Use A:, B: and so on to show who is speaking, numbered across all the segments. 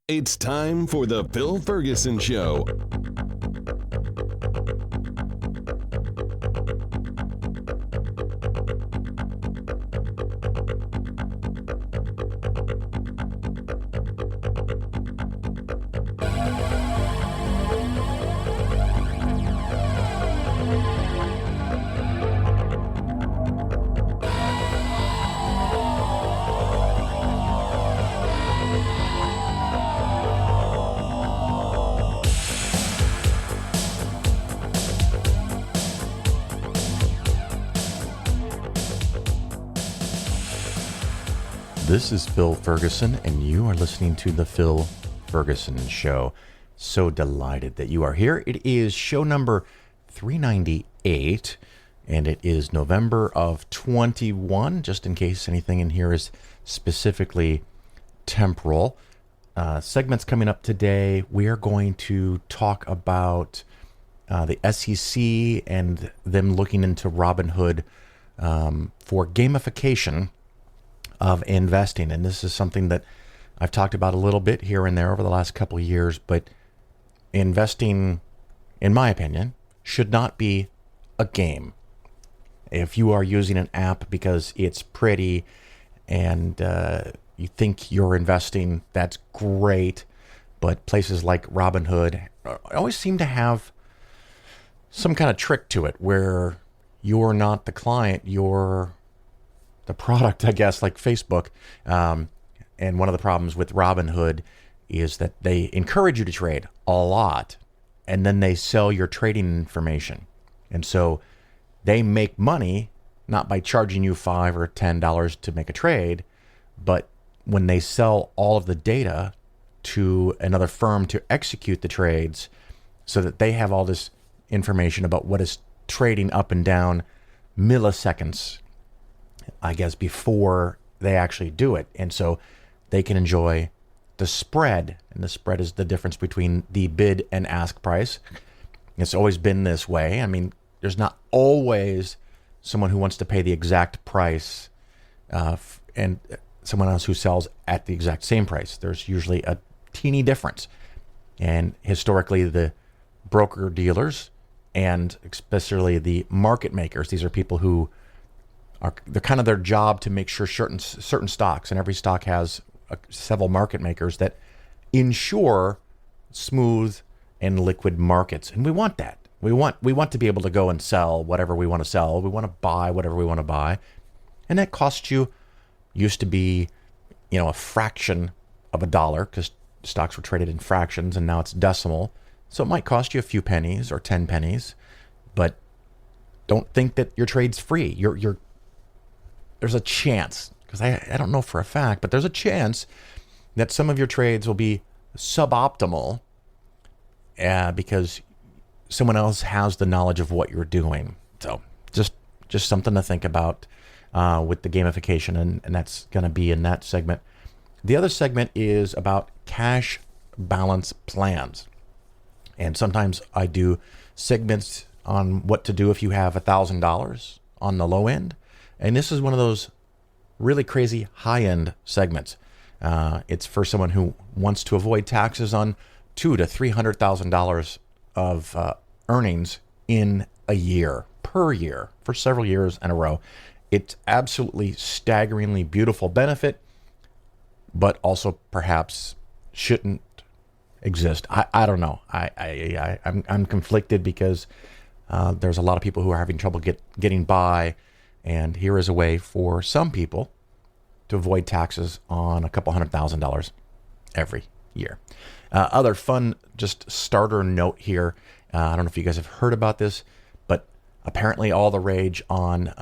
A: It's time for the Phil Ferguson Show.
B: This is Phil Ferguson, and you are listening to The Phil Ferguson Show. So delighted that you are here. It is show number 398, and it is November of 21, just in case anything in here is specifically temporal. Segments coming up today, we are going to talk about the SEC and them looking into Robinhood for gamification of investing. And this is something that I've talked about a little bit here and there over the last couple of years, but investing, in my opinion, should not be a game. If you are using an app because it's pretty and you think you're investing, that's great. But places like Robinhood always seem to have some kind of trick to it where you're not the client, you're the product, I guess, like Facebook. And one of the problems with Robinhood is that they encourage you to trade a lot, and then they sell your trading information. And so they make money not by charging you $5 or $10 to make a trade, but when they sell all of the data to another firm to execute the trades so that they have all this information about what is trading up and down milliseconds, I guess, before they actually do it. And so they can enjoy the spread. And the spread is the difference between the bid and ask price. It's always been this way. I mean, there's not always someone who wants to pay the exact price and someone else who sells at the exact same price. There's usually a teeny difference. And historically, the broker dealers and especially the market makers, these are people who they're kind of their job to make sure certain stocks, and every stock has several market makers that ensure smooth and liquid markets. And we want that. We want to be able to go and sell whatever we want to sell. We want to buy whatever we want to buy. And that costs used to be, a fraction of a dollar because stocks were traded in fractions, and now it's decimal. So it might cost you a few pennies or 10 pennies, but don't think that your trade's free. There's a chance, because I don't know for a fact, but there's a chance that some of your trades will be suboptimal because someone else has the knowledge of what you're doing. So just something to think about with the gamification, and that's going to be in that segment. The other segment is about cash balance plans. And sometimes I do segments on what to do if you have $1,000 on the low end. And this is one of those really crazy high-end segments. It's for someone who wants to avoid taxes on $200,000 to $300,000 of earnings in a year, per year, for several years in a row. It's absolutely staggeringly beautiful benefit, but also perhaps shouldn't exist. I don't know. I'm conflicted because there's a lot of people who are having trouble getting by. And here is a way for some people to avoid taxes on a couple $100,000 every year. Other fun, just starter note here. I don't know if you guys have heard about this, but apparently all the rage on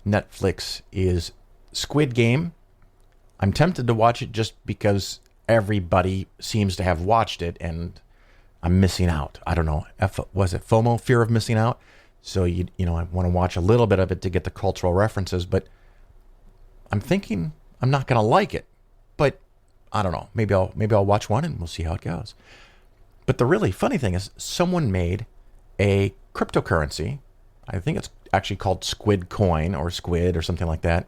B: Netflix is Squid Game. I'm tempted to watch it just because everybody seems to have watched it and I'm missing out. I don't know. Was it FOMO, fear of missing out? So I want to watch a little bit of it to get the cultural references, but I'm thinking I'm not going to like it. But I don't know. Maybe I'll watch one and we'll see how it goes. But the really funny thing is someone made a cryptocurrency. I think it's actually called Squid Coin or Squid or something like that.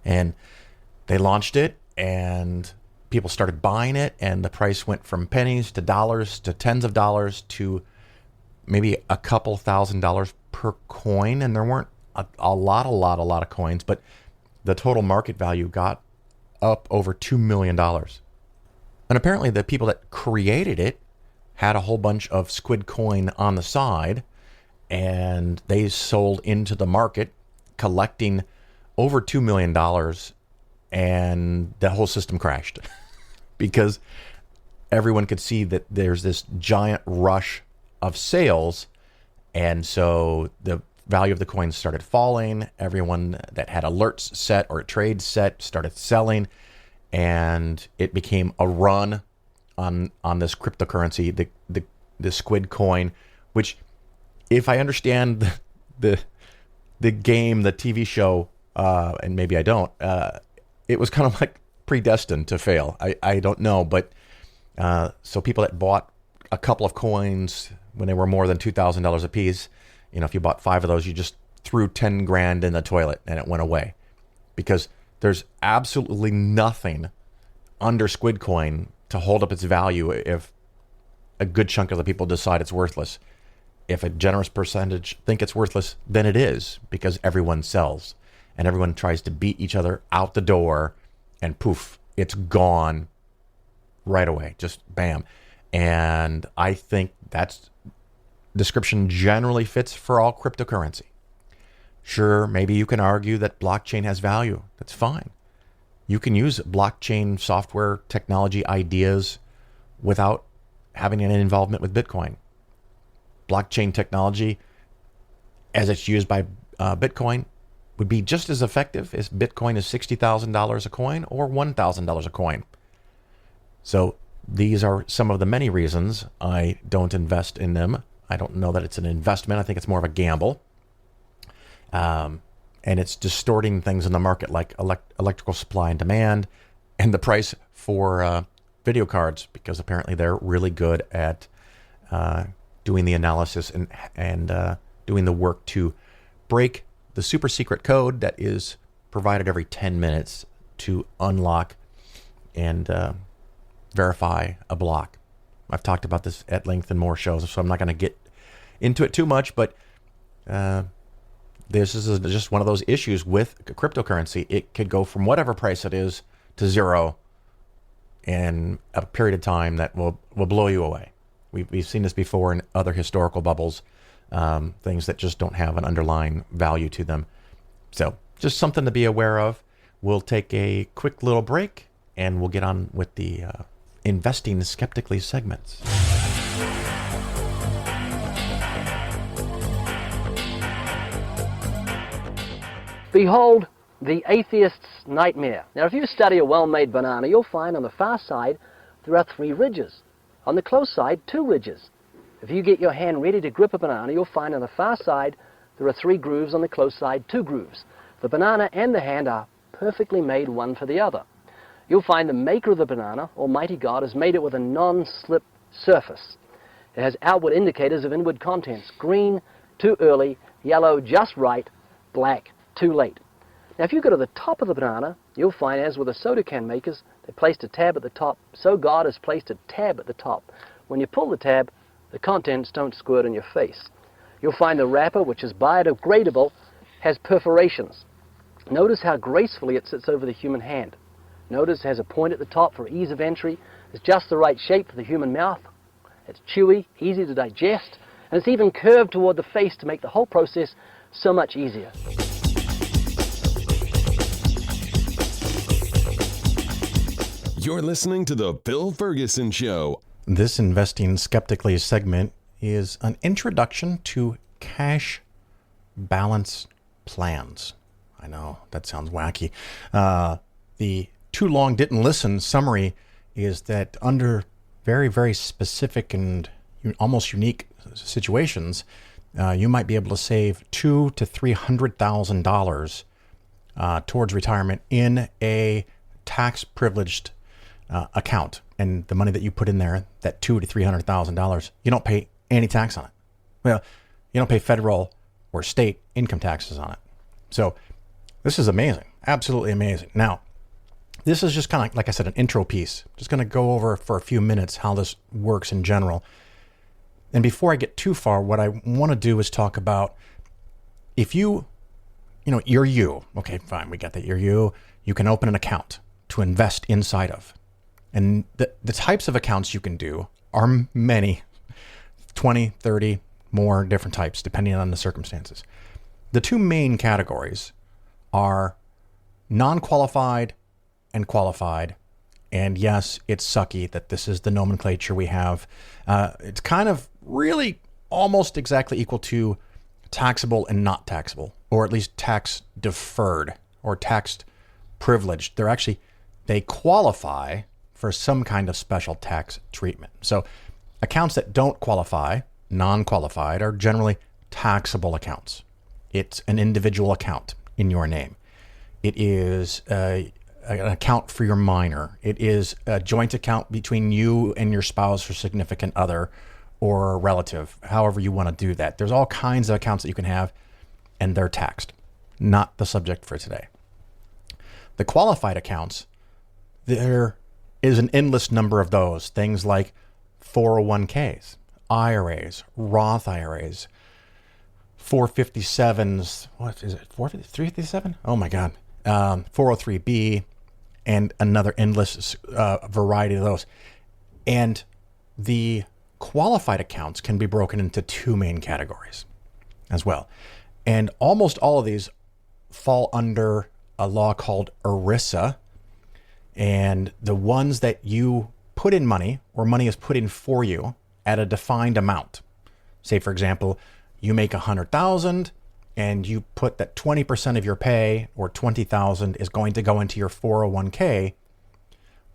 B: And they launched it and people started buying it, and the price went from pennies to dollars to tens of dollars to maybe a couple $1,000s per coin. And there weren't a lot of coins, but the total market value got up over $2 million. And apparently the people that created it had a whole bunch of squid coin on the side, and they sold into the market, collecting over $2 million, and the whole system crashed because everyone could see that there's this giant rush of sales, and so the value of the coins started falling. Everyone that had alerts set or trades set started selling, and it became a run on this cryptocurrency, the squid coin, which, if I understand the game, the TV show, and maybe I don't, it was kind of like predestined to fail. I don't know, but so people that bought a couple of coins when they were more than $2,000 a piece, if you bought 5 of those, you just threw 10 grand in the toilet and it went away, because there's absolutely nothing under squid coin to hold up its value if a good chunk of the people decide it's worthless. If a generous percentage think it's worthless, then it is, because everyone sells and everyone tries to beat each other out the door, and poof, it's gone right away. Just bam. And I think that's description generally fits for all cryptocurrency. Sure, maybe you can argue that blockchain has value. That's fine. You can use blockchain software technology ideas without having any involvement with Bitcoin. Blockchain technology, as it's used by Bitcoin, would be just as effective as Bitcoin is $60,000 a coin or $1,000 a coin. So these are some of the many reasons I don't invest in them. I don't know that it's an investment. I think it's more of a gamble. And it's distorting things in the market, like electrical supply and demand, and the price for video cards, because apparently they're really good at doing the analysis and doing the work to break the super secret code that is provided every 10 minutes to unlock and verify a block. I've talked about this at length in more shows, so I'm not going to get into it too much, but this is just one of those issues with cryptocurrency. It could go from whatever price it is to zero in a period of time that will blow you away. We've seen this before in other historical bubbles, things that just don't have an underlying value to them. So just something to be aware of. We'll take a quick little break, and we'll get on with the Investing Skeptically segments.
C: Behold, the atheist's nightmare. Now, if you study a well-made banana, you'll find on the far side there are 3 ridges. On the close side, 2 ridges. If you get your hand ready to grip a banana, you'll find on the far side there are 3 grooves, on the close side 2 grooves. The banana and the hand are perfectly made one for the other. You'll find the maker of the banana, Almighty God, has made it with a non-slip surface. It has outward indicators of inward contents: green, too early; yellow, just right; black, too late. Now, if you go to the top of the banana, you'll find, as with the soda can makers, they placed a tab at the top. So God has placed a tab at the top. When you pull the tab, the contents don't squirt in your face. You'll find the wrapper, which is biodegradable, has perforations. Notice how gracefully it sits over the human hand. Notice it has a point at the top for ease of entry. It's just the right shape for the human mouth. It's chewy, easy to digest, and it's even curved toward the face to make the whole process so much easier.
A: You're listening to The Bill Ferguson Show.
B: This Investing Skeptically segment is an introduction to cash balance plans. I know, that sounds wacky. The too long didn't listen summary is that under very, very specific and almost unique situations, you might be able to save $200,000 to $300,000 towards retirement in a tax-privileged account. And the money that you put in there, that $200,000 to $300,000, you don't pay any tax on it. Well, you don't pay federal or state income taxes on it. So this is amazing, absolutely amazing. Now, This is just kind of, like I said, an intro piece. Just going to go over for a few minutes how this works in general. And before I get too far, what I want to do is talk about if you're you. Okay, fine, we got that. You're you. You can open an account to invest inside of. And the types of accounts you can do are many, 20, 30, more different types, depending on the circumstances. The two main categories are non-qualified and qualified. And yes, it's sucky that this is the nomenclature we have. It's kind of really almost exactly equal to taxable and not taxable, or at least tax deferred or tax privileged. They qualify for some kind of special tax treatment. So accounts that don't qualify, non-qualified, are generally taxable accounts. It's an individual account in your name. It is an account for your minor. It is a joint account between you and your spouse or significant other or a relative, however you want to do that. There's all kinds of accounts that you can have, and they're taxed. Not the subject for today. The qualified accounts, there is an endless number of those. Things like 401ks, IRAs, Roth IRAs, 457s, what is it, 357? Oh my God. 403b, and another endless variety of those. And the qualified accounts can be broken into two main categories as well. And almost all of these fall under a law called ERISA. And the ones that you put in money, or money is put in for you at a defined amount. Say, for example, you make $100,000 and you put that 20% of your pay, or $20,000, is going to go into your 401k.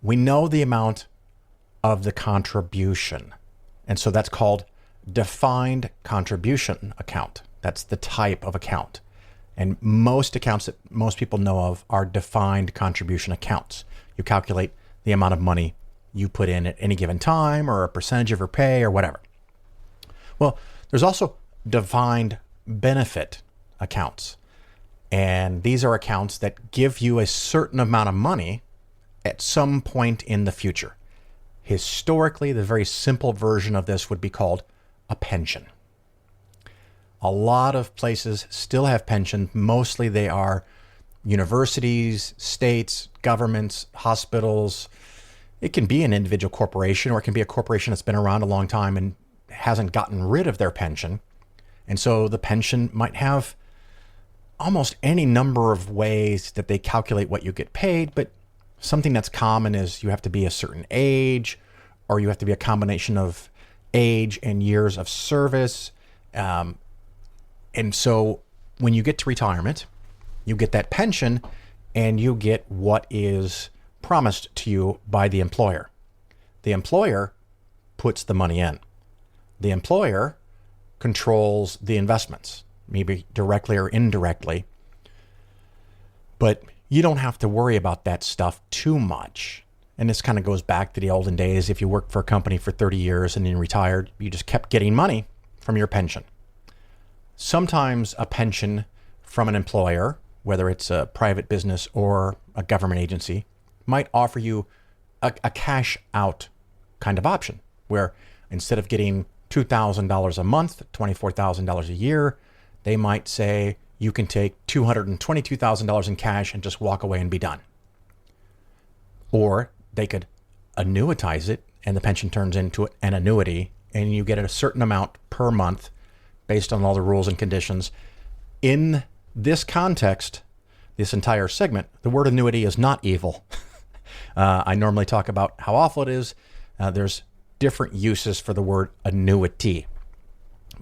B: We know the amount of the contribution. And so that's called defined contribution account. That's the type of account. And most accounts that most people know of are defined contribution accounts. You calculate the amount of money you put in at any given time, or a percentage of your pay, or whatever. Well, there's also defined benefit accounts. And these are accounts that give you a certain amount of money at some point in the future. Historically, the very simple version of this would be called a pension. A lot of places still have pensions. Mostly they are universities, states, governments, hospitals. It can be an individual corporation, or it can be a corporation that's been around a long time and hasn't gotten rid of their pension. And so the pension might have almost any number of ways that they calculate what you get paid, but something that's common is you have to be a certain age, or you have to be a combination of age and years of service. And so when you get to retirement, you get that pension, and you get what is promised to you by the employer. The employer puts the money in. The employer controls the investments, maybe directly or indirectly. But you don't have to worry about that stuff too much. And this kind of goes back to the olden days. If you worked for a company for 30 years and then retired, you just kept getting money from your pension. Sometimes a pension from an employer, whether it's a private business or a government agency, might offer you a cash out kind of option, where instead of getting $2,000 a month, $24,000 a year, they might say you can take $222,000 in cash and just walk away and be done. Or they could annuitize it, and the pension turns into an annuity, and you get a certain amount per month based on all the rules and conditions. In this context, this entire segment, the word annuity is not evil. I normally talk about how awful it is. There's different uses for the word annuity.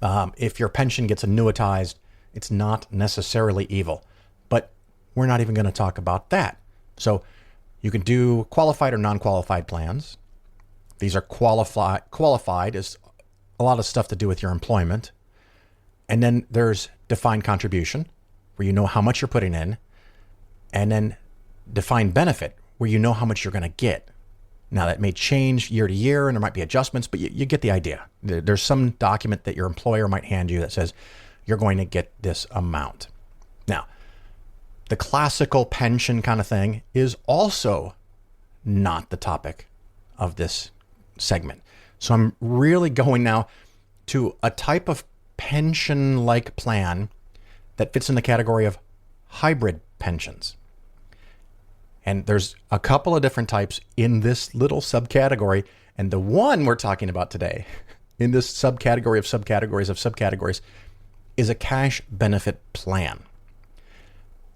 B: If your pension gets annuitized, it's not necessarily evil, but we're not even going to talk about that. So you can do qualified or non-qualified plans. These are qualified is a lot of stuff to do with your employment. And then there's defined contribution, where you know how much you're putting in, and then defined benefit, where you know how much you're going to get. Now, that may change year to year, and there might be adjustments, but you get the idea. There's some document that your employer might hand you that says you're going to get this amount. Now, the classical pension kind of thing is also not the topic of this segment. So I'm really going now to a type of pension-like plan that fits in the category of hybrid pensions. And there's a couple of different types in this little subcategory. And the one we're talking about today in this subcategory of subcategories of subcategories is a cash benefit plan.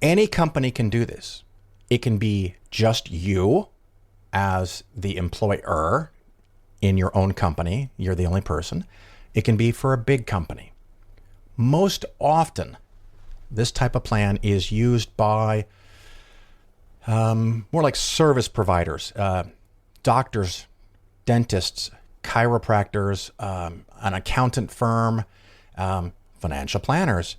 B: Any company can do this. It can be just you as the employer in your own company. You're the only person. It can be for a big company. Most often, this type of plan is used by more like service providers, doctors, dentists, chiropractors, an accountant firm, financial planners,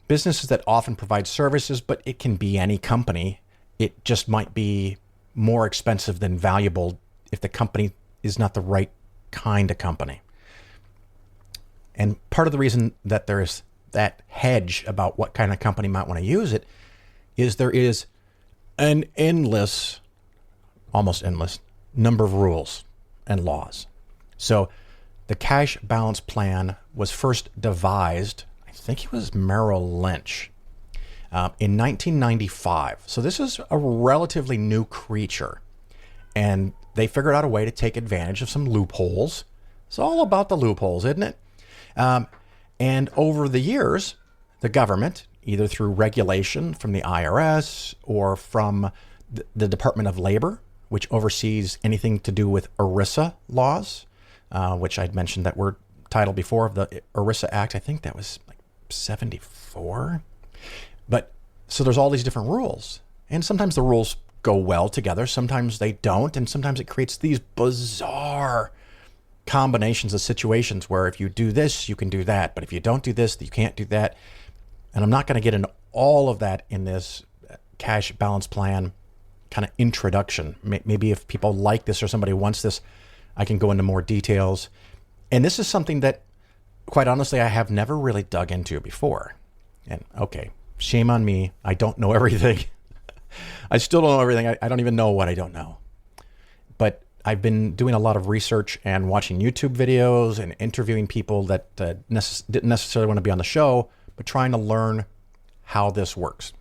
B: businesses that often provide services, but it can be any company. It just might be more expensive than valuable if the company is not the right kind of company. And part of the reason that there is that hedge about what kind of company might want to use it is there is an almost endless number of rules and laws. So the cash balance plan was first devised, I think it was Merrill Lynch, in 1995. So this is a relatively new creature. And they figured out a way to take advantage of some loopholes. It's all about the loopholes, isn't it? And over the years, the government, either through regulation from the IRS or from the Department of Labor, which oversees anything to do with ERISA laws, which I'd mentioned that word title before of the ERISA Act. I think that was like 74. But so there's all these different rules. And sometimes the rules go well together. Sometimes they don't. And sometimes it creates these bizarre combinations of situations where if you do this, you can do that. But if you don't do this, you can't do that. And I'm not going to get into all of that in this cash balance plan kind of introduction. Maybe if people like this or somebody wants this, I can go into more details. And this is something that, quite honestly, I have never really dug into before. And okay, shame on me. I don't know everything. I still don't know everything. I don't even know what I don't know. But I've been doing a lot of research and watching YouTube videos and interviewing people that didn't necessarily want to be on the show, but trying to learn how this works.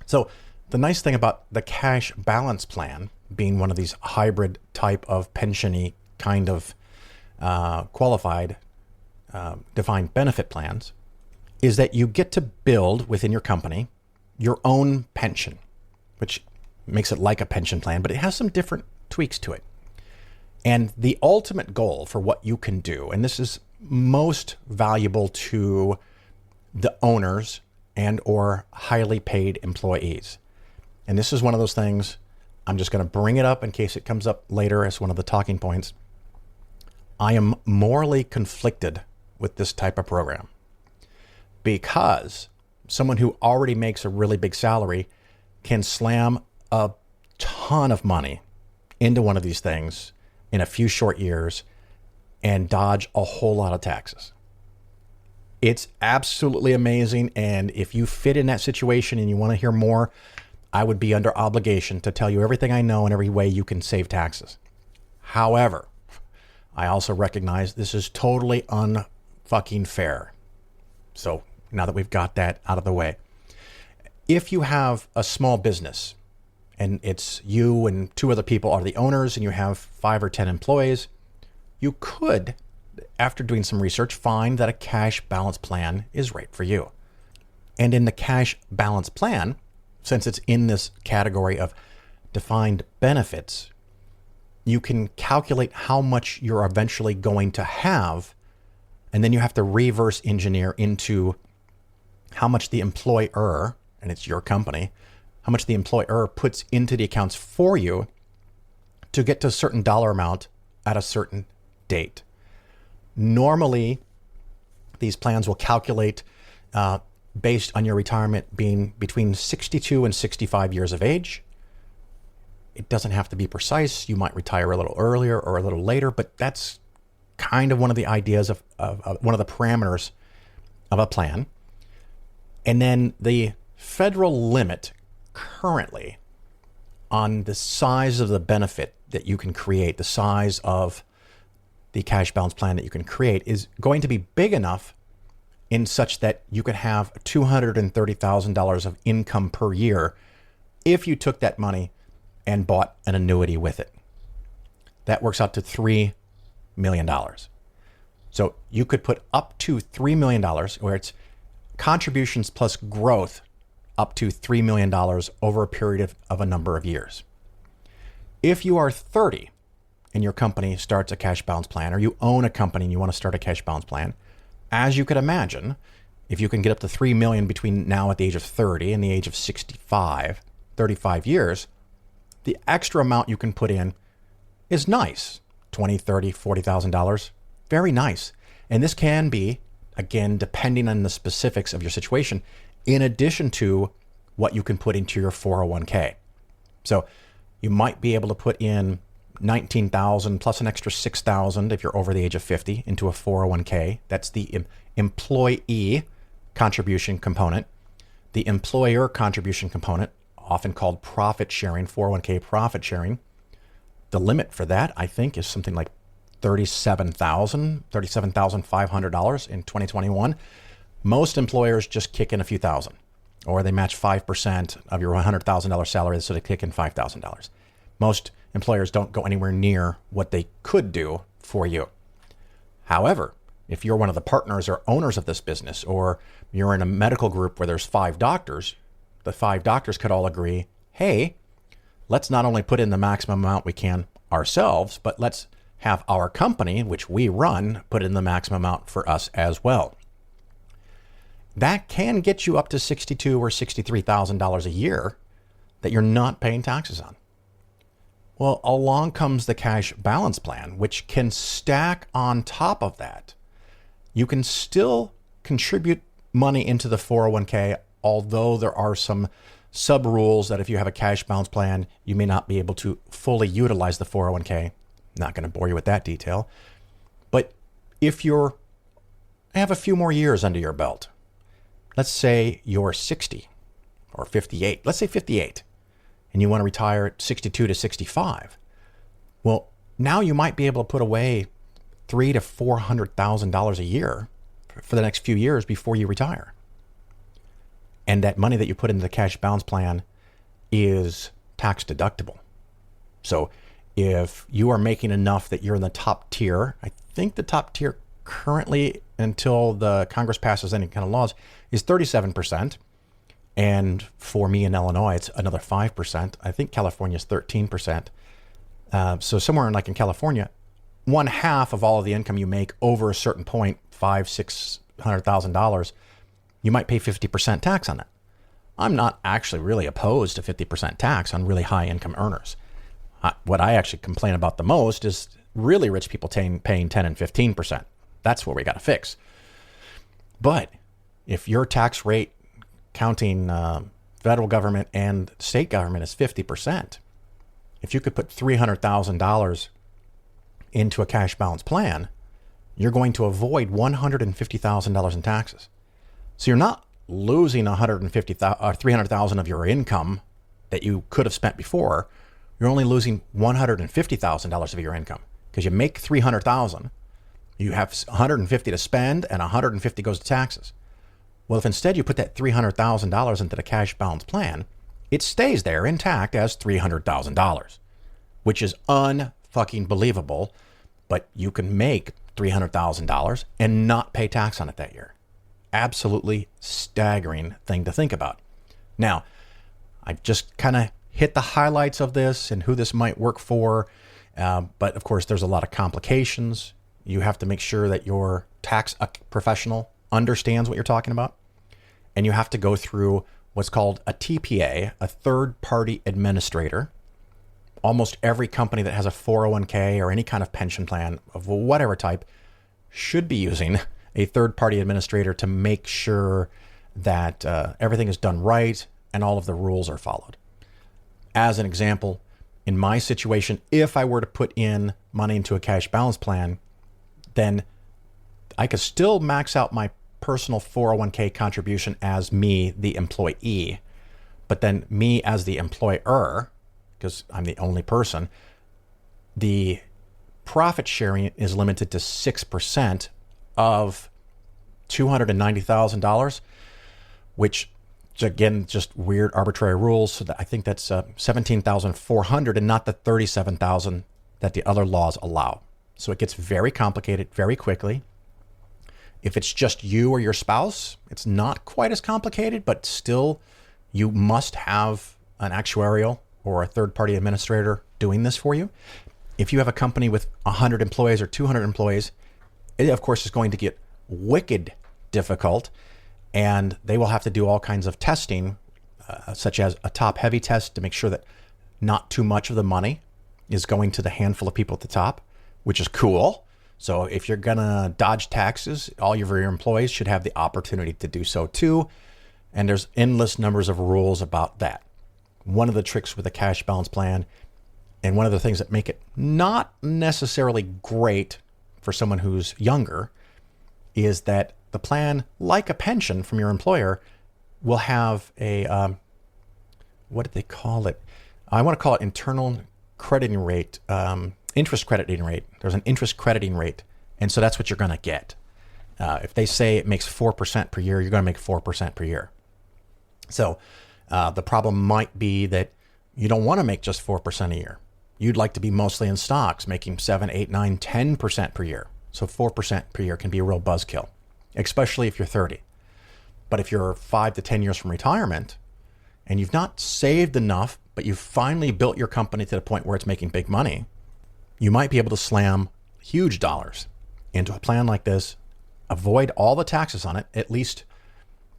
B: So the nice thing about the cash balance plan being one of these hybrid type of pensiony kind of qualified defined benefit plans is that you get to build within your company your own pension, which makes it like a pension plan, but it has some different tweaks to it. And the ultimate goal for what you can do, and this is most valuable to the owners and or highly paid employees. And this is one of those things, I'm just going to bring it up in case it comes up later as one of the talking points. I am morally conflicted with this type of program because someone who already makes a really big salary can slam a ton of money into one of these things in a few short years and dodge a whole lot of taxes. It's absolutely amazing. And if you fit in that situation and you want to hear more, I would be under obligation to tell you everything I know and every way you can save taxes. However, I also recognize this is totally unfucking fair. So now that we've got that out of the way, if you have a small business and it's you and two other people are the owners and you have 5 or 10 employees, you could, after doing some research, find that a cash balance plan is right for you. And in the cash balance plan, since it's in this category of defined benefits, you can calculate how much you're eventually going to have, and then you have to reverse engineer into how much the employer, and it's your company, how much the employer puts into the accounts for you to get to a certain dollar amount at a certain date. Normally, these plans will calculate based on your retirement being between 62 and 65 years of age. It doesn't have to be precise. You might retire a little earlier or a little later, but that's kind of one of the ideas of one of the parameters of a plan. And then the federal limit currently on the size of the benefit that you can create, the size of the cash balance plan that you can create is going to be big enough in such that you could have $230,000 of income per year if you took that money and bought an annuity with it. That works out to $3 million. So you could put up to $3 million, where it's contributions plus growth up to $3 million over a period of a number of years. If you are 30 and your company starts a cash balance plan, or you own a company and you want to start a cash balance plan, as you could imagine, if you can get up to 3 million between now at the age of 30 and the age of 65, 35 years, the extra amount you can put in is nice. $20, $30, $40,000. Very nice. And this can be, again, depending on the specifics of your situation, in addition to what you can put into your 401k. So you might be able to put in $19,000 plus an extra $6,000 if you're over the age of 50 into a 401k. That's the employee contribution component. The employer contribution component, often called profit sharing, 401k profit sharing. The limit for that, I think, is something like $37,500 in 2021. Most employers just kick in a few thousand, or they match 5% of your $100,000 salary, so they kick in $5,000. Most employers don't go anywhere near what they could do for you. However, if you're one of the partners or owners of this business, or you're in a medical group where there's 5 doctors, the 5 doctors could all agree, hey, let's not only put in the maximum amount we can ourselves, but let's have our company, which we run, put in the maximum amount for us as well. That can get you up to $62,000 or $63,000 a year that you're not paying taxes on. Well, along comes the cash balance plan, which can stack on top of that. You can still contribute money into the 401k, although there are some sub rules that if you have a cash balance plan, you may not be able to fully utilize the 401k. Not going to bore you with that detail. But if you're have a few more years under your belt, let's say you're 60 or 58, let's say 58, and you want to retire at 62 to 65. Well, now you might be able to put away $300,000 to $400,000 a year for the next few years before you retire. And that money that you put into the cash balance plan is tax deductible. So if you are making enough that you're in the top tier, I think the top tier currently, until the Congress passes any kind of laws, is 37%. And for me in Illinois, it's another 5%. I think California is 13%. So somewhere in California, 1/2 of all of the income you make over a certain point, $500,000-$600,000, you might pay 50% tax on it. I'm not actually really opposed to 50% tax on really high income earners. What I actually complain about the most is really rich people paying 10 and 15%. That's what we got to fix. But if your tax rate, counting federal government and state government, is 50%, if you could put $300,000 into a cash balance plan, you're going to avoid $150,000 in taxes. So you're not losing $300,000 of your income that you could have spent before. You're only losing $150,000 of your income because you make $300,000. You have $150 to spend, and $150 goes to taxes. Well, if instead you put that $300,000 into the cash balance plan, it stays there intact as $300,000, which is unfucking believable. But you can make $300,000 and not pay tax on it that year. Absolutely staggering thing to think about. Now, I just kind of hit the highlights of this and who this might work for. But of course, there's a lot of complications. You have to make sure that your tax professional understands what you're talking about. And you have to go through what's called a TPA, a third-party administrator. Almost every company that has a 401k or any kind of pension plan of whatever type should be using a third-party administrator to make sure that everything is done right and all of the rules are followed. As an example, in my situation, if I were to put in money into a cash balance plan, then I could still max out my personal 401k contribution as me, the employee, but then me as the employer, because I'm the only person, the profit sharing is limited to 6% of $290,000, which, again, just weird arbitrary rules. So I think that's 17,400 and not the 37,000 that the other laws allow. So it gets very complicated very quickly. If it's just you or your spouse, it's not quite as complicated, but still you must have an actuarial or a third-party administrator doing this for you. If you have a company with 100 employees or 200 employees, it of course is going to get wicked difficult, and they will have to do all kinds of testing, such as a top-heavy test to make sure that not too much of the money is going to the handful of people at the top, which is cool. So if you're going to dodge taxes, all of your employees should have the opportunity to do so too. And there's endless numbers of rules about that. One of the tricks with a cash balance plan, and one of the things that make it not necessarily great for someone who's younger, is that the plan, like a pension from your employer, will have a, what did they call it? I want to call it internal crediting rate, interest crediting rate. There's an interest crediting rate. And so that's what you're going to get. If they say it makes 4% per year, you're going to make 4% per year. So the problem might be that you don't want to make just 4% a year. You'd like to be mostly in stocks, making 7, 8, 9, 10% per year. So 4% per year can be a real buzzkill, especially if you're 30. But if you're 5 to 10 years from retirement and you've not saved enough, but you've finally built your company to the point where it's making big money, you might be able to slam huge dollars into a plan like this, avoid all the taxes on it, at least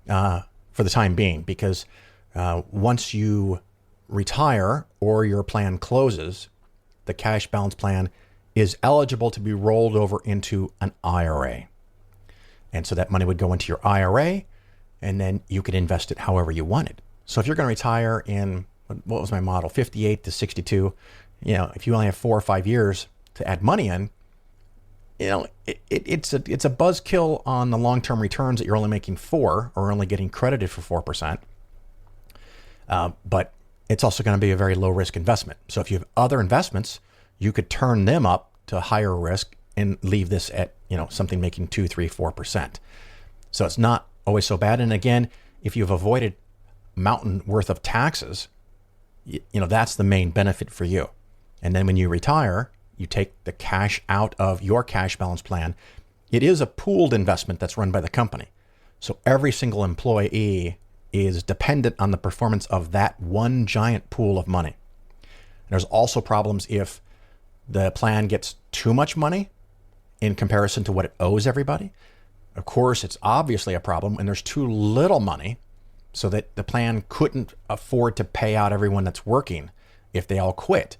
B: for the time being, because once you retire or your plan closes, the cash balance plan is eligible to be rolled over into an IRA. And so that money would go into your IRA, and then you could invest it however you wanted. So if you're going to retire in, what was my model, 58 to 62, if you only have 4 or 5 years to add money in, it's a buzzkill on the long-term returns that you're only making 4 or only getting credited for 4%. But it's also going to be a very low risk investment. So if you have other investments, you could turn them up to higher risk and leave this at, something making 2, 3, 4%. So it's not always so bad. And again, if you've avoided mountain worth of taxes, that's the main benefit for you. And then when you retire, you take the cash out of your cash balance plan. It is a pooled investment that's run by the company. So every single employee is dependent on the performance of that one giant pool of money. There's also problems if the plan gets too much money in comparison to what it owes everybody. Of course, it's obviously a problem when there's too little money, so that the plan couldn't afford to pay out everyone that's working if they all quit.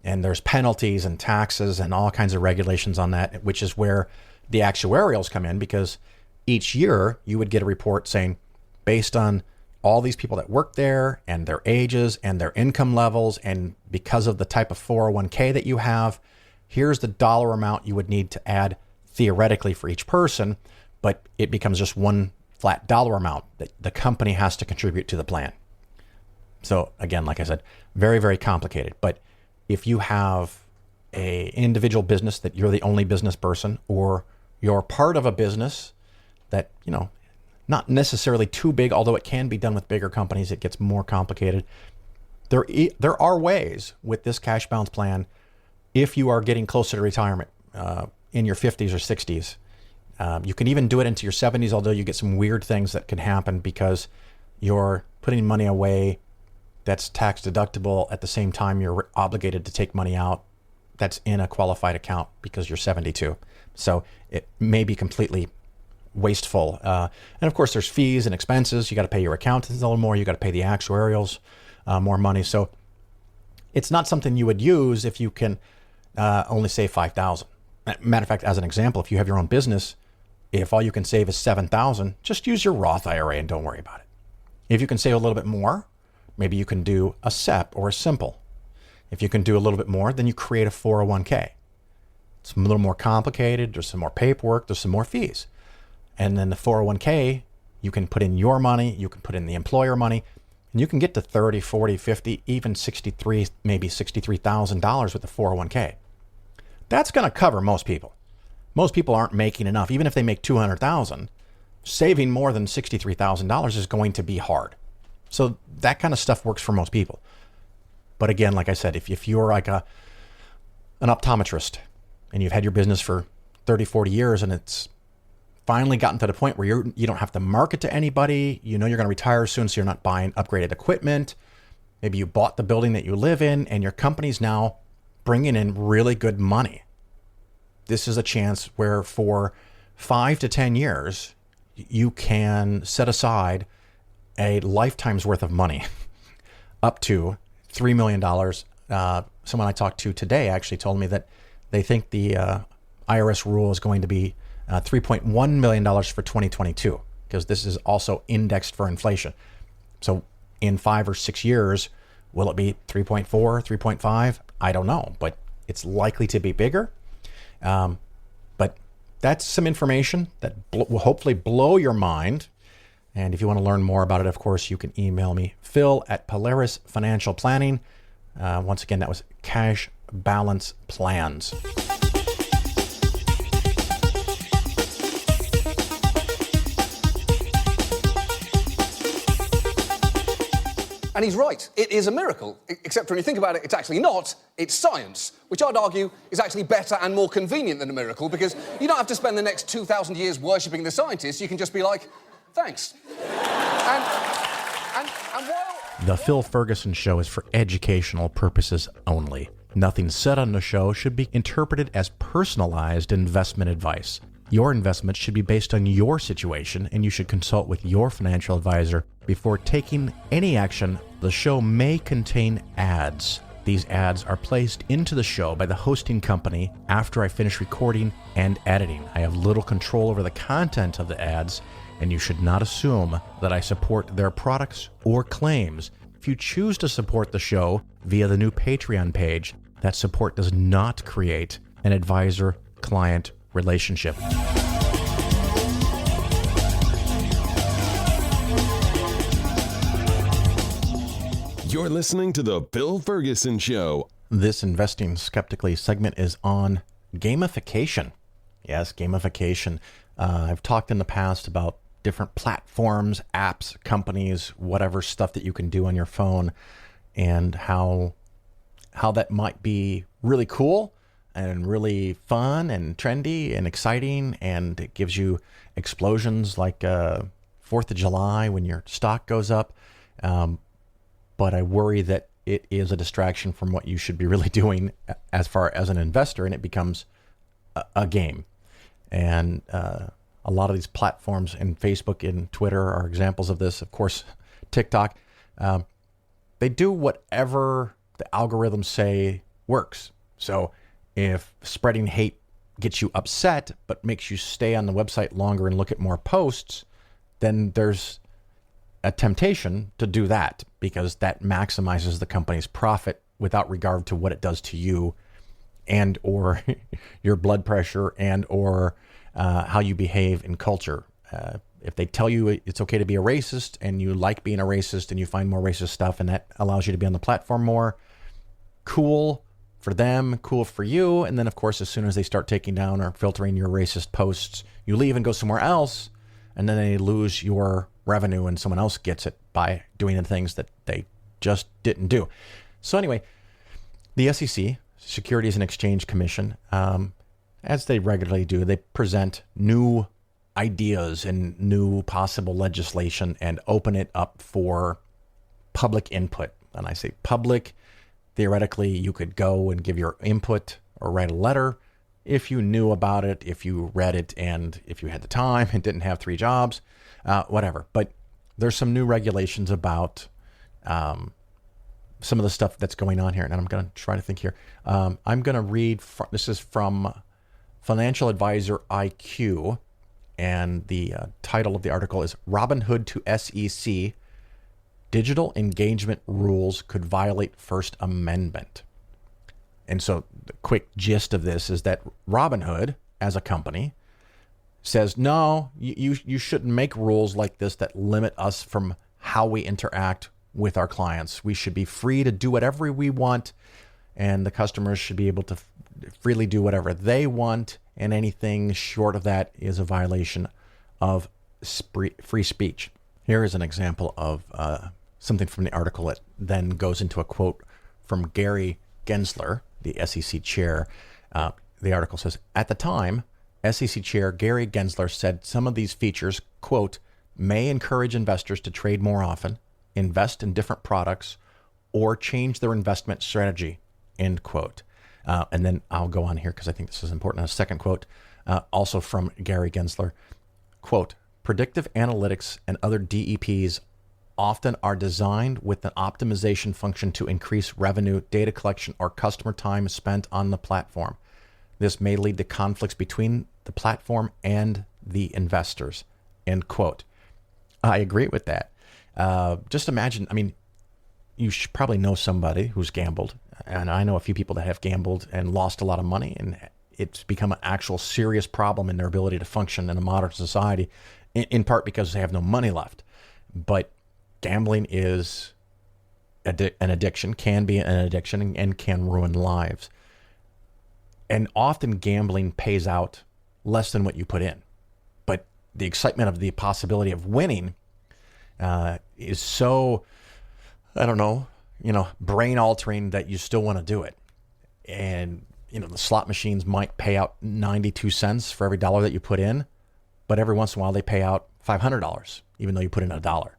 B: And there's penalties and taxes and all kinds of regulations on that, which is where the actuarials come in, because each year you would get a report saying, based on all these people that work there and their ages and their income levels, and because of the type of 401k that you have, here's the dollar amount you would need to add theoretically for each person, but it becomes just one flat dollar amount that the company has to contribute to the plan. So again, like I said, very, very complicated. But if you have a individual business that you're the only business person, or you're part of a business that, not necessarily too big, although it can be done with bigger companies, it gets more complicated. There are ways with this cash balance plan, if you are getting closer to retirement in your 50s or 60s. You can even do it into your 70s, although you get some weird things that can happen because you're putting money away that's tax deductible at the same time you're obligated to take money out that's in a qualified account because you're 72. So it may be completely wasteful. And of course, there's fees and expenses. You got to pay your accountants a little more. You got to pay the actuarials more money. So it's not something you would use if you can only save $5,000. Matter of fact, as an example, if you have your own business, if all you can save is $7,000, just use your Roth IRA and don't worry about it. If you can save a little bit more, maybe you can do a SEP or a simple. If you can do a little bit more, then you create a 401k. It's a little more complicated. There's some more paperwork. There's some more fees. And then the 401k, you can put in your money. You can put in the employer money. And you can get to 30, 40, 50, even 63, maybe $63,000 with the 401k. That's going to cover most people. Most people aren't making enough. Even if they make $200,000, saving more than $63,000 is going to be hard. So that kind of stuff works for most people. But again, like I said, if you're like an optometrist and you've had your business for 30, 40 years and it's finally gotten to the point where you don't have to market to anybody, you know you're going to retire soon, so you're not buying upgraded equipment. Maybe you bought the building that you live in and your company's now bringing in really good money. This is a chance where for 5 to 10 years, you can set aside a lifetime's worth of money, up to $3 million. Someone I talked to today actually told me that they think the IRS rule is going to be $3.1 million for 2022, because this is also indexed for inflation. So in 5 or 6 years, will it be 3.4, 3.5? I don't know, but it's likely to be bigger. But that's some information that will hopefully blow your mind. And if you want to learn more about it, of course, you can email me, Phil at Polaris Financial Planning. Once again, that was Cash Balance Plans.
D: And he's right. It is a miracle. Except when you think about it, it's actually not. It's science, which I'd argue is actually better and more convenient than a miracle, because you don't have to spend the next 2,000 years worshipping the scientists. You can just be like, thanks. and while...
B: The Phil Ferguson Show is for educational purposes only. Nothing said on the show should be interpreted as personalized investment advice. Your investment should be based on your situation, and you should consult with your financial advisor before taking any action. The show may contain ads. These ads are placed into the show by the hosting company after I finish recording and editing. I have little control over the content of the ads, and you should not assume that I support their products or claims. If you choose to support the show via the new Patreon page, that support does not create an advisor-client relationship.
A: You're listening to The Phil Ferguson Show.
B: This Investing Skeptically segment is on gamification. Yes, gamification. I've talked in the past about different platforms, apps, companies, whatever stuff that you can do on your phone, and how that might be really cool and really fun and trendy and exciting, and it gives you explosions like 4th of July when your stock goes up. But I worry that it is a distraction from what you should be really doing as far as an investor, and it becomes a game. And a lot of these platforms, and Facebook and Twitter are examples of this. Of course, TikTok, they do whatever the algorithms say works. So if spreading hate gets you upset but makes you stay on the website longer and look at more posts, then there's a temptation to do that, because that maximizes the company's profit without regard to what it does to you and or your blood pressure and or how you behave in culture. If they tell you it's okay to be a racist and you like being a racist and you find more racist stuff and that allows you to be on the platform more, cool for them, cool for you. And then, of course, as soon as they start taking down or filtering your racist posts, you leave and go somewhere else, and then they lose your revenue and someone else gets it by doing the things that they just didn't do. So anyway, the SEC, Securities and Exchange Commission, as they regularly do, they present new ideas and new possible legislation and open it up for public input. And I say public, theoretically, you could go and give your input or write a letter if you knew about it, if you read it, and if you had the time and didn't have 3 jobs, whatever. But there's some new regulations about some of the stuff that's going on here. And I'm going to try to think here. I'm going to read, this is from Financial Advisor IQ, and the title of the article is Robinhood to SEC, Digital Engagement Rules Could Violate First Amendment. And so the quick gist of this is that Robinhood, as a company, says, no, you shouldn't make rules like this that limit us from how we interact with our clients. We should be free to do whatever we want, and the customers should be able to freely do whatever they want, and anything short of that is a violation of free speech. Here is an example of something from the article that then goes into a quote from Gary Gensler, the SEC chair. The article says, at the time, SEC Chair Gary Gensler said some of these features, quote, may encourage investors to trade more often, invest in different products, or change their investment strategy, end quote. And then I'll go on here because I think this is important. A second quote, also from Gary Gensler, quote, predictive analytics and other DEPs often are designed with an optimization function to increase revenue, data collection, or customer time spent on the platform. This may lead to conflicts between the platform and the investors, end quote. I agree with that. Just imagine, I mean, you should probably know somebody who's gambled, and I know a few people that have gambled and lost a lot of money, and it's become an actual serious problem in their ability to function in a modern society, in part because they have no money left. But gambling is an addiction, can be an addiction, and can ruin lives. And often gambling pays out less than what you put in. But the excitement of the possibility of winning is so, I don't know, brain altering that you still want to do it. And, the slot machines might pay out 92 cents for every dollar that you put in, but every once in a while they pay out $500, even though you put in $1.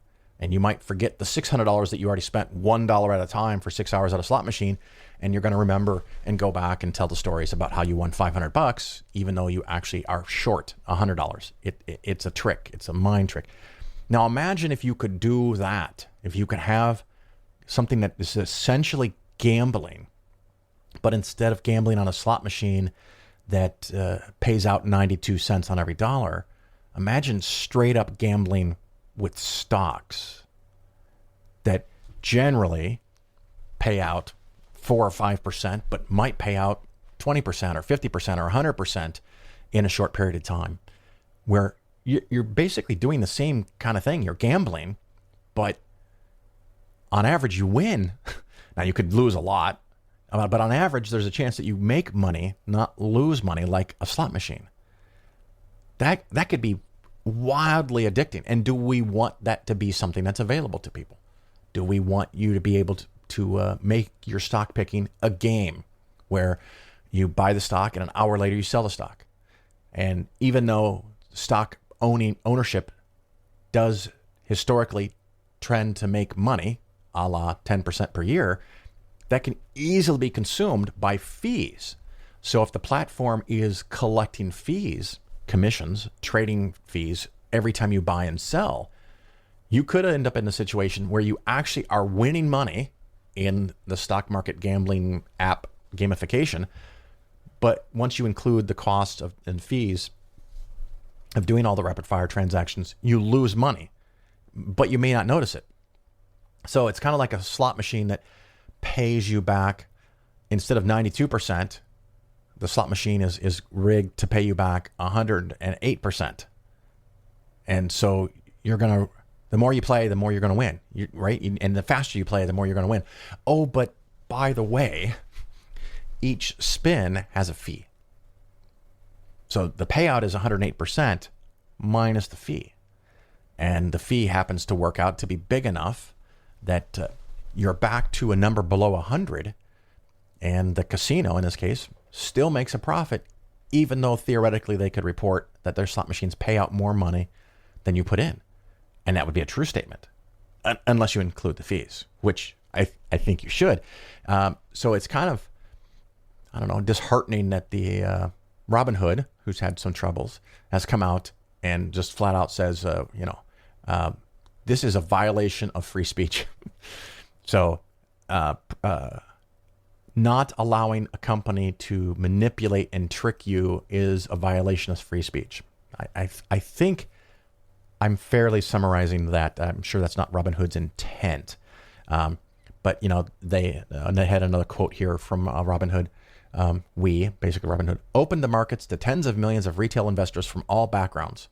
B: And you might forget the $600 that you already spent $1 at a time for 6 hours at a slot machine. And you're going to remember and go back and tell the stories about how you won $500, even though you actually are short $100. It's a trick. It's a mind trick. Now imagine if you could do that, if you could have something that is essentially gambling, but instead of gambling on a slot machine that pays out 92 cents on every dollar, imagine straight up gambling with stocks that generally pay out 4 or 5%, but might pay out 20% or 50% or 100% in a short period of time, where you're basically doing the same kind of thing. You're gambling, but on average you win. Now you could lose a lot, but on average there's a chance that you make money, not lose money like a slot machine. That could be wildly addicting. And do we want that to be something that's available to people? Do we want you to be able to make your stock picking a game where you buy the stock and an hour later you sell the stock? And even though stock ownership does historically trend to make money, a la 10% per year, that can easily be consumed by fees. So if the platform is collecting fees, commissions, trading fees, every time you buy and sell, you could end up in a situation where you actually are winning money in the stock market gambling app Gamification. But once you include the cost and fees of doing all the rapid fire transactions, you lose money, but you may not notice it. So it's kind of like a slot machine that pays you back instead of 92%. The slot machine is rigged to pay you back 108%. And so the more you play, the more you're going to win, right? And the faster you play, the more you're going to win. Oh, but by the way, each spin has a fee. So the payout is 108% minus the fee. And the fee happens to work out to be big enough that you're back to a number below 100. And the casino, in this case, still makes a profit, even though theoretically they could report that their slot machines pay out more money than you put in. And that would be a true statement, unless you include the fees, which I think you should. So it's kind of, disheartening that the Robinhood, who's had some troubles, has come out and just flat out says, this is a violation of free speech. So not allowing a company to manipulate and trick you is a violation of free speech. I think I'm fairly summarizing that. I'm sure that's not Robinhood's intent. But, they had another quote here from Robinhood. Basically Robinhood, opened the markets to tens of millions of retail investors from all backgrounds.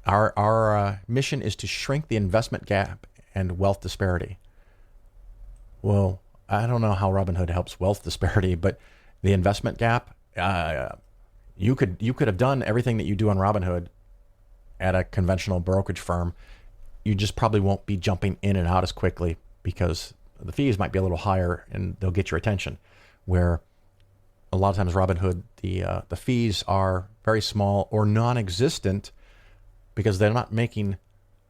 B: Our mission is to shrink the investment gap and wealth disparity. Well, I don't know how Robinhood helps wealth disparity, but the investment gap, you could have done everything that you do on Robinhood at a conventional brokerage firm. You just probably won't be jumping in and out as quickly because the fees might be a little higher and they'll get your attention. Where a lot of times Robinhood, the fees are very small or non-existent because they're not making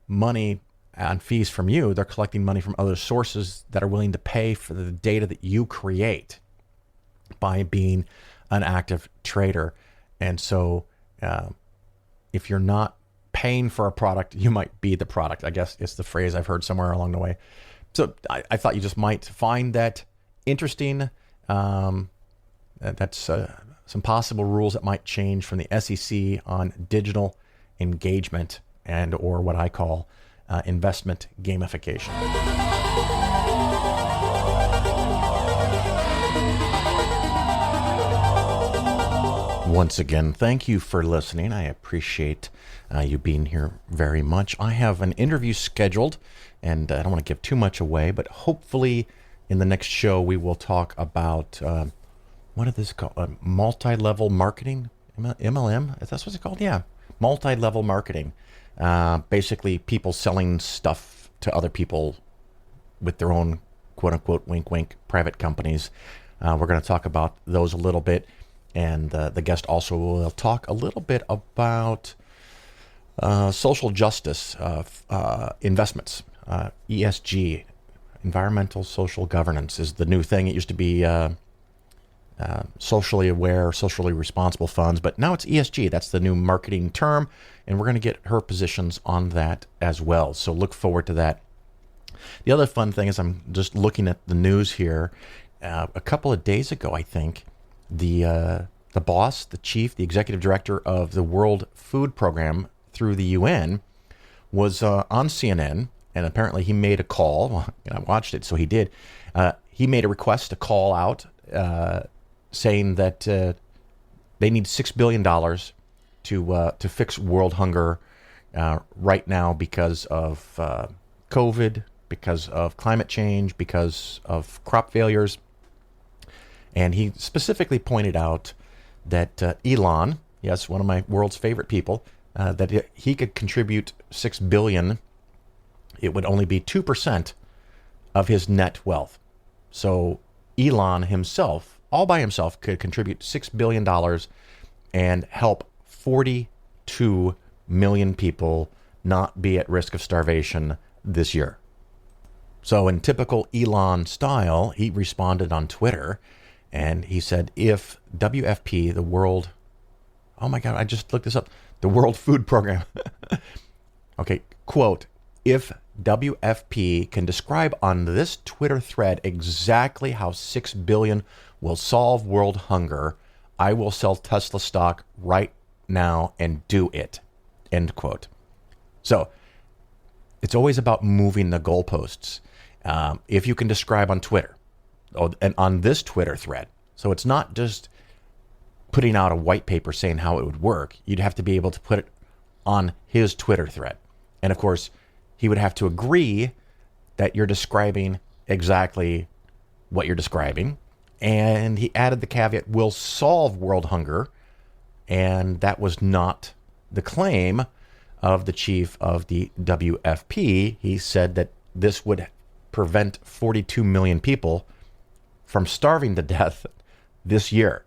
B: money on fees from you. They're collecting money from other sources that are willing to pay for the data that you create by being an active trader. And so if you're not paying for a product, you might be the product. I guess it's the phrase I've heard somewhere along the way. So I thought you just might find that interesting. That's some possible rules that might change from the SEC on digital engagement and or what I call investment gamification. Once again, thank you for listening. I appreciate you being here very much. I have an interview scheduled, and I don't want to give too much away, but hopefully in the next show we will talk about, what is this called? Multi-level marketing? MLM? Is that what it's called? Yeah. Multi-level marketing. Basically people selling stuff to other people with their own quote-unquote wink-wink private companies. We're going to talk about those a little bit. And the guest also will talk a little bit about social justice investments. ESG, environmental social governance, is the new thing. It used to be socially aware, socially responsible funds, but now it's ESG. That's the new marketing term, and we're going to get her positions on that as well. So look forward to that. The other fun thing is I'm just looking at the news here. A couple of days ago, I think, the boss, the chief, the executive director of the World Food Program through the UN was on CNN, and apparently he made a call. Well, I watched it, so he did. He made a request to call out, saying that they need $6 billion to fix world hunger right now because of COVID, because of climate change, because of crop failures. And he specifically pointed out that Elon, yes, one of my world's favorite people, that he could contribute $6 billion. It would only be 2% of his net wealth. So Elon himself, all by himself, could contribute $6 billion and help 42 million people not be at risk of starvation this year. So in typical Elon style, he responded on Twitter. And he said, if WFP, the World, oh my God, I just looked this up, the World Food Program. Okay, quote, if WFP can describe on this Twitter thread exactly how $6 billion will solve world hunger, I will sell Tesla stock right now and do it, end quote. So it's always about moving the goalposts. If you can describe on Twitter, and on this Twitter thread. So it's not just putting out a white paper saying how it would work. You'd have to be able to put it on his Twitter thread. And of course, he would have to agree that you're describing exactly what you're describing. And he added the caveat, will solve world hunger. And that was not the claim of the chief of the WFP. He said that this would prevent 42 million people from starving to death this year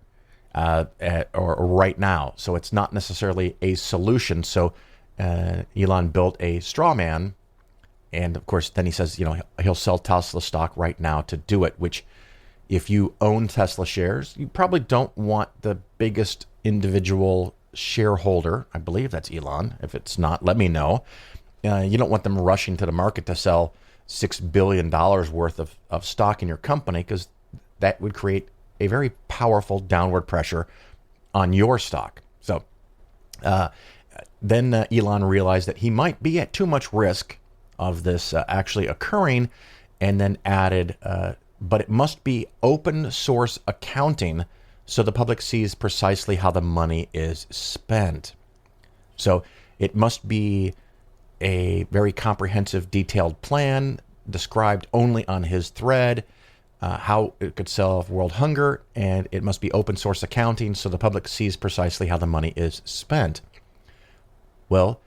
B: or right now. So it's not necessarily a solution. So Elon built a straw man. And of course, then he says, he'll sell Tesla stock right now to do it, which if you own Tesla shares, you probably don't want the biggest individual shareholder. I believe that's Elon. If it's not, let me know. You don't want them rushing to the market to sell $6 billion worth of stock in your company, because that would create a very powerful downward pressure on your stock. So then Elon realized that he might be at too much risk of this actually occurring, and then added, but it must be open source accounting so the public sees precisely how the money is spent. So It must be a very comprehensive, detailed plan described only on his thread, how it could solve world hunger, and it must be open source accounting so the public sees precisely how the money is spent. Well,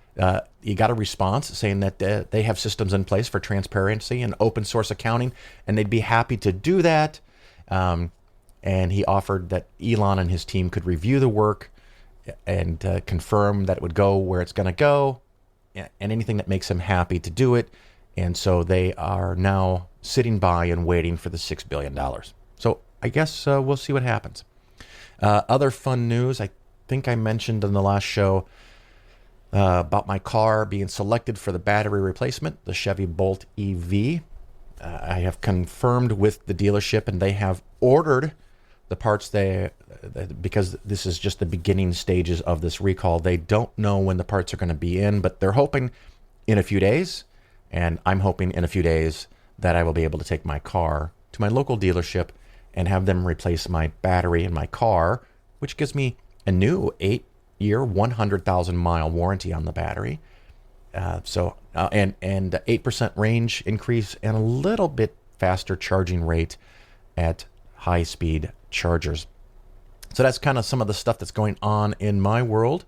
B: you got a response saying that they have systems in place for transparency and open source accounting, and they'd be happy to do that. And he offered that Elon and his team could review the work and confirm that it would go where it's going to go, and anything that makes him happy to do it. And so they are now sitting by and waiting for the $6 billion. So I guess we'll see what happens. Other fun news, I think I mentioned in the last show about my car being selected for the battery replacement, the Chevy Bolt EV. I have confirmed with the dealership, and they have ordered the parts because this is just the beginning stages of this recall. They don't know when the parts are going to be in, but they're hoping in a few days. And I'm hoping in a few days that I will be able to take my car to my local dealership and have them replace my battery in my car, which gives me a new 8-year, 100,000-mile warranty on the battery. And 8% range increase and a little bit faster charging rate at high-speed chargers. So that's kind of some of the stuff that's going on in my world.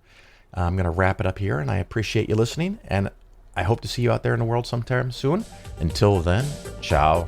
B: I'm going to wrap it up here, and I appreciate you listening, and I hope to see you out there in the world sometime soon. Until then, ciao.